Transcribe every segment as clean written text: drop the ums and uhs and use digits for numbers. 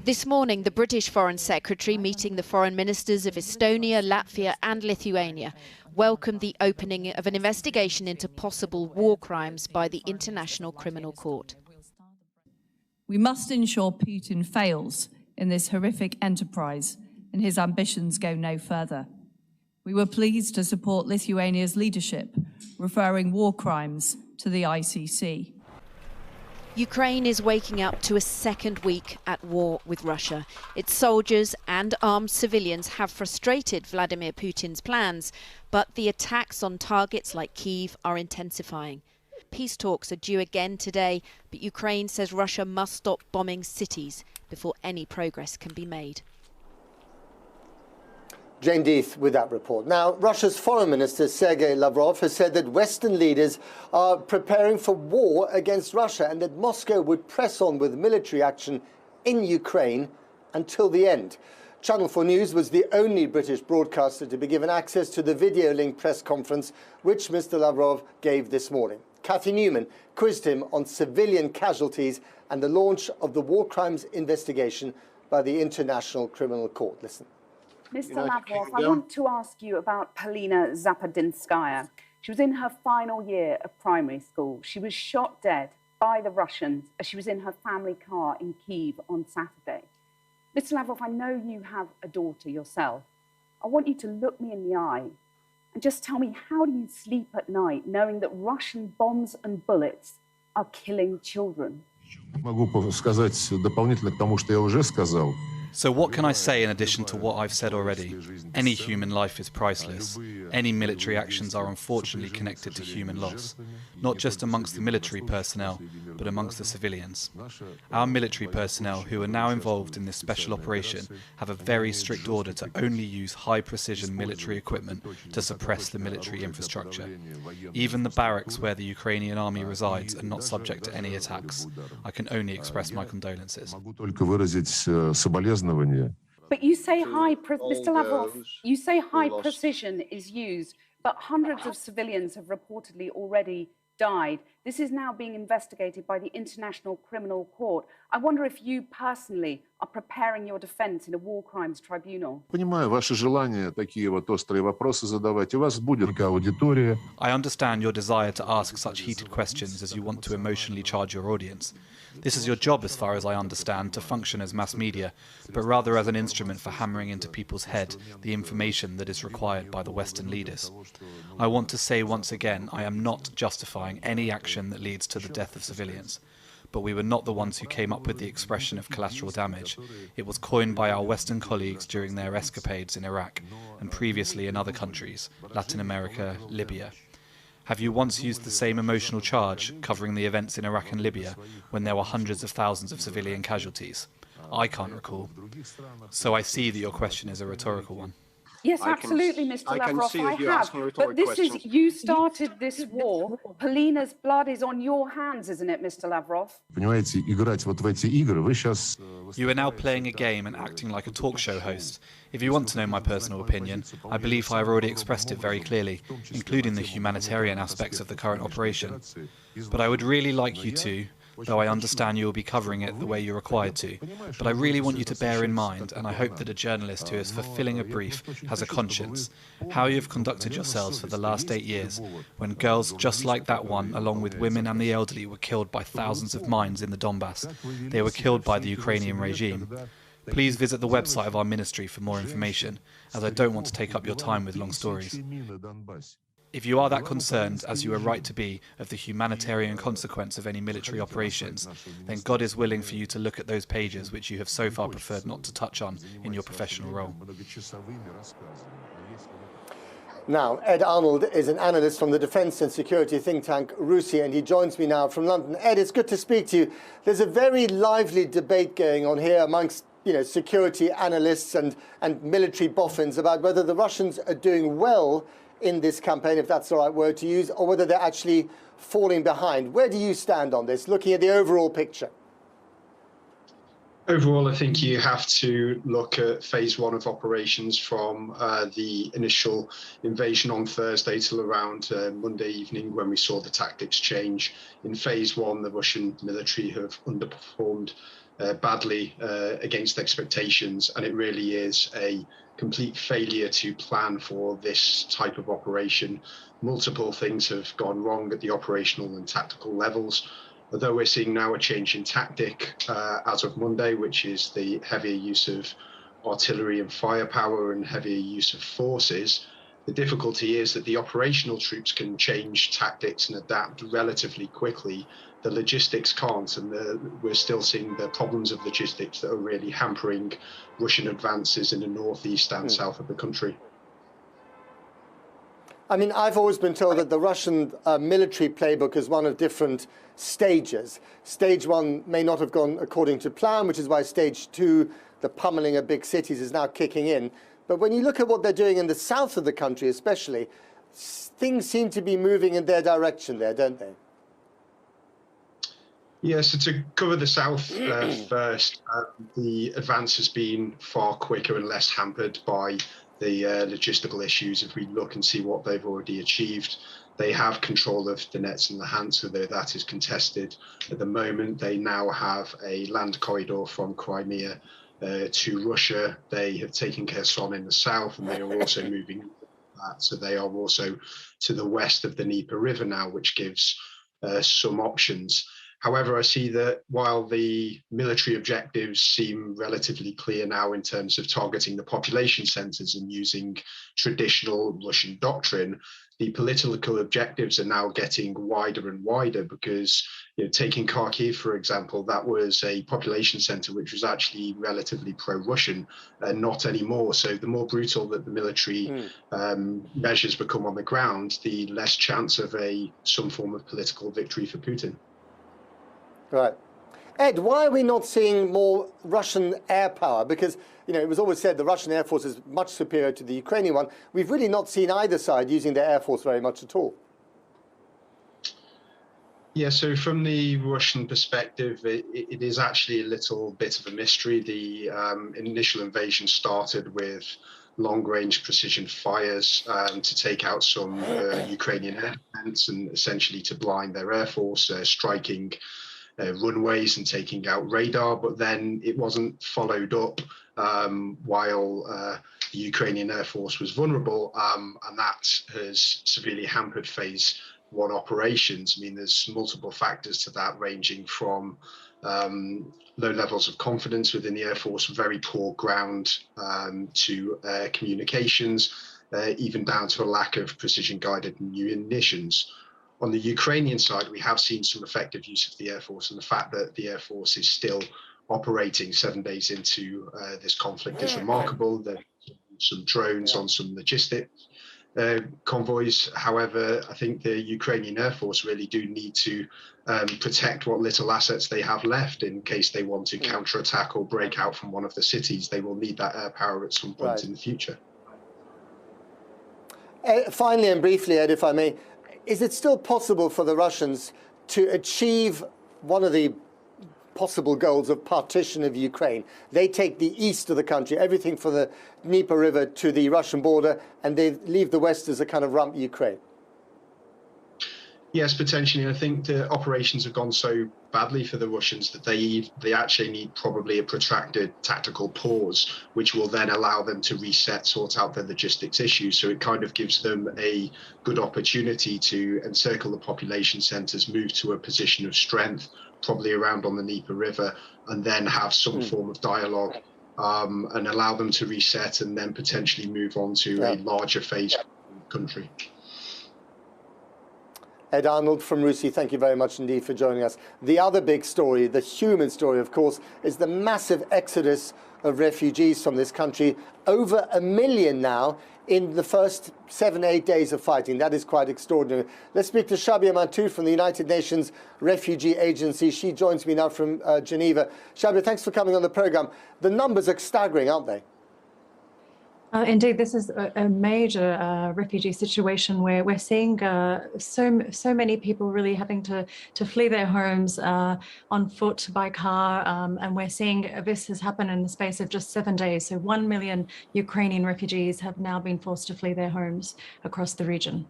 This morning, the British Foreign Secretary, meeting the foreign ministers of Estonia, Latvia and Lithuania, welcomed the opening of an investigation into possible war crimes by the International Criminal Court. We must ensure Putin fails in this horrific enterprise and his ambitions go no further. We were pleased to support Lithuania's leadership, referring war crimes to the ICC. Ukraine is waking up to a second week at war with Russia. Its soldiers and armed civilians have frustrated Vladimir Putin's plans, but the attacks on targets like Kyiv are intensifying. Peace talks are due again today, but Ukraine says Russia must stop bombing cities before any progress can be made. Jane Deeth with that report. Now, Russia's Foreign Minister Sergei Lavrov has said that Western leaders are preparing for war against Russia and that Moscow would press on with military action in Ukraine until the end. Channel 4 News was the only British broadcaster to be given access to the video-linked press conference which Mr. Lavrov gave this morning. Kathy Newman quizzed him on civilian casualties and the launch of the war crimes investigation by the International Criminal Court. Listen. Mr. Lavrov, I want to ask you about Polina Zapadinskaya. She was in her final year of primary school. She was shot dead by the Russians as she was in her family car in Kyiv on Saturday. Mr. Lavrov, I know you have a daughter yourself. I want you to look me in the eye and just tell me, how do you sleep at night knowing that Russian bombs and bullets are killing children? So what can I say in addition to what I've said already? Any human life is priceless. Any military actions are unfortunately connected to human loss, not just amongst the military personnel, but amongst the civilians. Our military personnel who are now involved in this special operation have a very strict order to only use high-precision military equipment to suppress the military infrastructure. Even the barracks where the Ukrainian army resides are not subject to any attacks. I can only express my condolences. But you say Mr. Lavrov, you say high precision is used, but hundreds of civilians have reportedly already died. This is now being investigated by the International Criminal Court. I wonder if you personally are preparing your defense in a war crimes tribunal. I understand your desire to ask such heated questions as you want to emotionally charge your audience. This is your job, as far as I understand, to function as mass media, but rather as an instrument for hammering into people's head the information that is required by the Western leaders. I want to say once again, I am not justifying any action that leads to the death of civilians. But we were not the ones who came up with the expression of collateral damage. It was coined by our Western colleagues during their escapades in Iraq and previously in other countries, Latin America, Libya. Have you once used the same emotional charge covering the events in Iraq and Libya when there were hundreds of thousands of civilian casualties? I can't recall. So I see that your question is a rhetorical one. Yes, absolutely, Mr. Lavrov, I have. But this is, you started this war. Polina's blood is on your hands, isn't it, Mr. Lavrov? You are now playing a game and acting like a talk show host. If you want to know my personal opinion, I believe I have already expressed it very clearly, including the humanitarian aspects of the current operation. But I would really like you to, though I understand you will be covering it the way you're required to, but I really want you to bear in mind, and I hope that a journalist who is fulfilling a brief has a conscience, how you have conducted yourselves for the last 8 years, when girls just like that one, along with women and the elderly, were killed by thousands of mines in the Donbass. They were killed by the Ukrainian regime. Please visit the website of our ministry for more information, as I don't want to take up your time with long stories. If you are that concerned, as you are right to be, of the humanitarian consequence of any military operations, then God is willing for you to look at those pages which you have so far preferred not to touch on in your professional role. Now, Ed Arnold is an analyst from the defence and security think tank RUSI, and he joins me now from London. Ed, it's good to speak to you. There's a very lively debate going on here amongst security analysts and military boffins about whether the Russians are doing well in this campaign, if that's the right word to use, or whether they're actually falling behind. Where do you stand on this, looking at the overall picture? Overall, I think you have to look at phase one of operations from the initial invasion on Thursday till around Monday evening, when we saw the tactics change. In phase one, the Russian military have underperformed badly against expectations, and it really is a complete failure to plan for this type of operation. Multiple things have gone wrong at the operational and tactical levels. Although we're seeing now a change in tactic as of Monday, which is the heavier use of artillery and firepower and heavier use of forces, the difficulty is that the operational troops can change tactics and adapt relatively quickly. The logistics can't, and we're still seeing the problems of logistics that are really hampering Russian advances in the northeast and south of the country. I mean, I've always been told that the Russian military playbook is one of different stages. Stage one may not have gone according to plan, which is why stage two, the pummeling of big cities, is now kicking in. But when you look at what they're doing in the south of the country especially, things seem to be moving in their direction there, don't they? Yeah, so to cover the south first, the advance has been far quicker and less hampered by the logistical issues. If we look and see what they've already achieved, they have control of Donetsk and Luhansk, although that is contested at the moment. They now have a land corridor from Crimea to Russia. They have taken Kherson in the south, and they are also moving that. So they are also to the west of the Dnieper River now, which gives some options. However, I see that while the military objectives seem relatively clear now in terms of targeting the population centers and using traditional Russian doctrine, the political objectives are now getting wider and wider because, taking Kharkiv, for example, that was a population center which was actually relatively pro-Russian, not anymore. So the more brutal that the military measures become on the ground, the less chance of some form of political victory for Putin. Right. Ed, why are we not seeing more Russian air power? Because, it was always said the Russian Air Force is much superior to the Ukrainian one. We've really not seen either side using their Air Force very much at all. Yeah, so from the Russian perspective, it is actually a little bit of a mystery. The initial invasion started with long-range precision fires to take out some Ukrainian air defense and essentially to blind their Air Force, striking runways and taking out radar, but then it wasn't followed up while the Ukrainian Air Force was vulnerable, and that has severely hampered phase one operations. I mean, there's multiple factors to that, ranging from low levels of confidence within the Air Force, very poor ground to communications, even down to a lack of precision-guided munitions. On the Ukrainian side, we have seen some effective use of the Air Force, and the fact that the Air Force is still operating 7 days into this conflict is remarkable. There's some drones on some logistics convoys. However, I think the Ukrainian Air Force really do need to protect what little assets they have left in case they want to counterattack or break out from one of the cities. They will need that air power at some point in the future. Finally and briefly, Ed, if I may, is it still possible for the Russians to achieve one of the possible goals of partition of Ukraine? They take the east of the country, everything from the Dnieper River to the Russian border, and they leave the west as a kind of rump Ukraine. Yes, potentially. I think the operations have gone so badly for the Russians that they actually need probably a protracted tactical pause, which will then allow them to reset, sort out their logistics issues. So it kind of gives them a good opportunity to encircle the population centres, move to a position of strength, probably around on the Dnieper River, and then have some form of dialogue and allow them to reset and then potentially move on to a larger phase of the country. Ed Arnold from RUSI, thank you very much indeed for joining us. The other big story, the human story, of course, is the massive exodus of refugees from this country. Over 1 million now in the first 7-8 days of fighting. That is quite extraordinary. Let's speak to Shabia Mantoud from the United Nations Refugee Agency. She joins me now from Geneva. Shabia, thanks for coming on the program. The numbers are staggering, aren't they? Indeed, this is a major refugee situation where we're seeing so many people really having to flee their homes on foot, by car, and we're seeing this has happened in the space of just 7 days. So 1 million Ukrainian refugees have now been forced to flee their homes across the region.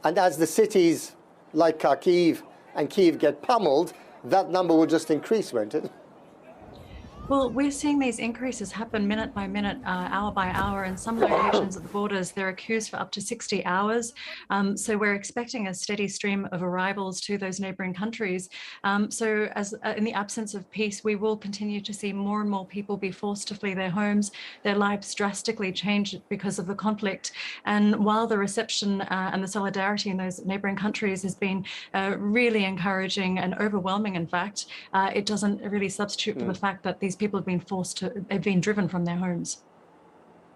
And as the cities like Kharkiv and Kyiv get pummeled, that number will just increase, won't it? Well, we're seeing these increases happen minute by minute, hour by hour. In some locations at the borders, there are queues for up to 60 hours. So we're expecting a steady stream of arrivals to those neighbouring countries. So as in the absence of peace, we will continue to see more and more people be forced to flee their homes. Their lives drastically change because of the conflict. And while the reception and the solidarity in those neighbouring countries has been really encouraging and overwhelming, in fact, it doesn't really substitute for the fact that these people have been driven from their homes.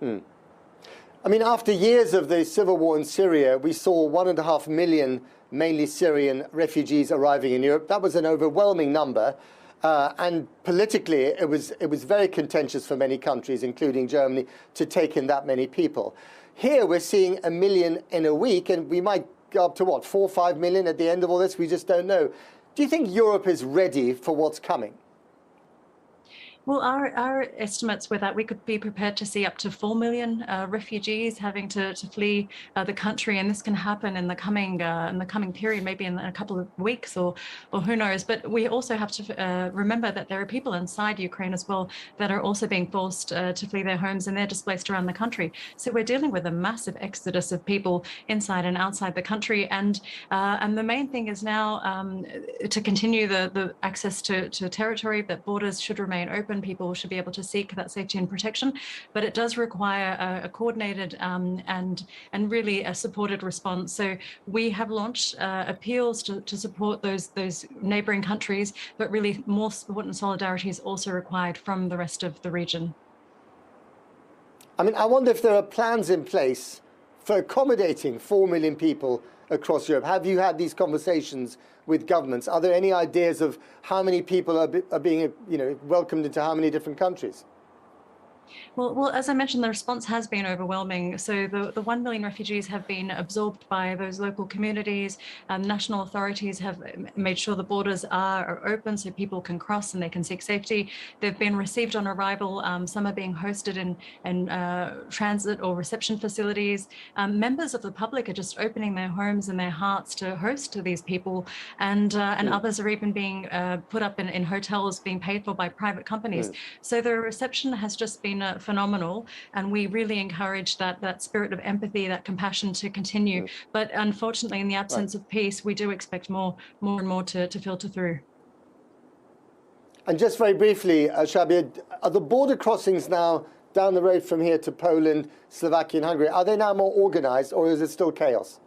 I mean, after years of the civil war in Syria, we saw 1.5 million, mainly Syrian refugees arriving in Europe. That was an overwhelming number. And politically, it was very contentious for many countries, including Germany, to take in that many people. Here, we're seeing 1 million in a week, and we might go up to, what, 4 or 5 million at the end of all this? We just don't know. Do you think Europe is ready for what's coming? Well, our estimates were that we could be prepared to see up to 4 million refugees having to flee the country, and this can happen in the coming period, maybe in a couple of weeks or who knows. But we also have to remember that there are people inside Ukraine as well that are also being forced to flee their homes, and they're displaced around the country. So we're dealing with a massive exodus of people inside and outside the country, and the main thing is now to continue the access to territory. That borders should remain open. People should be able to seek that safety and protection, but it does require a coordinated and really a supported response. So we have launched appeals to support those neighbouring countries, but really more support and solidarity is also required from the rest of the region. I mean, I wonder if there are plans in place for accommodating 4 million people across Europe. Have you had these conversations with governments? Are there any ideas of how many people are being, welcomed into how many different countries? Well, as I mentioned, the response has been overwhelming. So the 1 million refugees have been absorbed by those local communities. National authorities have made sure the borders are open so people can cross and they can seek safety. They've been received on arrival. Some are being hosted in transit or reception facilities. Members of the public are just opening their homes and their hearts to host these people. And others are even being put up in hotels being paid for by private companies. So the reception has just been phenomenal, and we really encourage that spirit of empathy, that compassion to continue. But unfortunately, in the absence of peace, we do expect more and more to filter through. And just very briefly, Shabir, are the border crossings now down the road from here to Poland, Slovakia and Hungary, are they now more organized, or is it still chaos?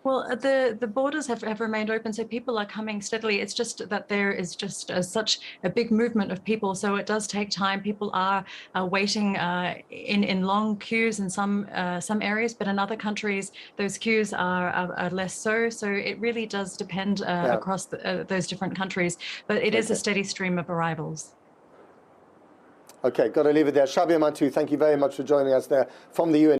Well, the borders have remained open, so people are coming steadily. It's just that there is just such a big movement of people, so it does take time. People are waiting in long queues in some areas, but in other countries, those queues are less so. So it really does depend across those different countries, but it is a steady stream of arrivals. Okay, got to leave it there. Shabir Mantu, thank you very much for joining us there from the UN.